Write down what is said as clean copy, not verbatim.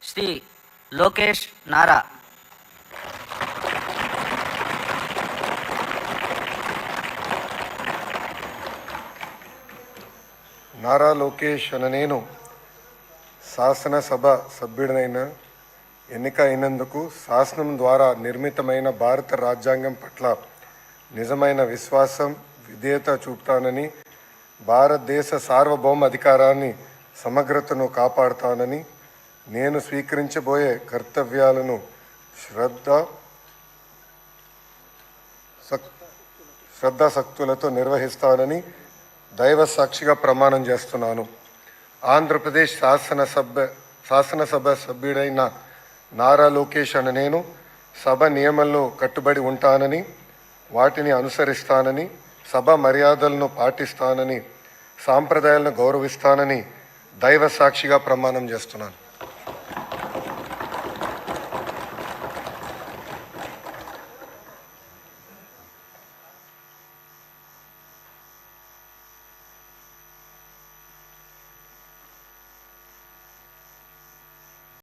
శ్రీ లోకేష్ నారా. నారా లోకేష్ అనే నేను శాసనసభ సభ్యుడినైన ఎన్నిక అయినందుకు శాసనం ద్వారా నిర్మితమైన భారత రాజ్యాంగం పట్ల నిజమైన విశ్వాసం విధేయత చూపుతానని, భారతదేశ సార్వభౌమ అధికారాన్ని సమగ్రతను కాపాడుతానని, నేను స్వీకరించబోయే కర్తవ్యాలను శ్రద్ధాశక్తులతో నిర్వహిస్తానని దైవ సాక్షిగా ప్రమాణం చేస్తున్నాను. ఆంధ్రప్రదేశ్ శాసనసభ సభ్యుడైన నారా లోకేష్ అనే నేను సభ నియమాలను కట్టుబడి ఉంటానని, వాటిని అనుసరిస్తానని, సభ మర్యాదలను పాటిస్తానని, సాంప్రదాయాలను గౌరవిస్తానని దైవ సాక్షిగా ప్రమాణం చేస్తున్నాను.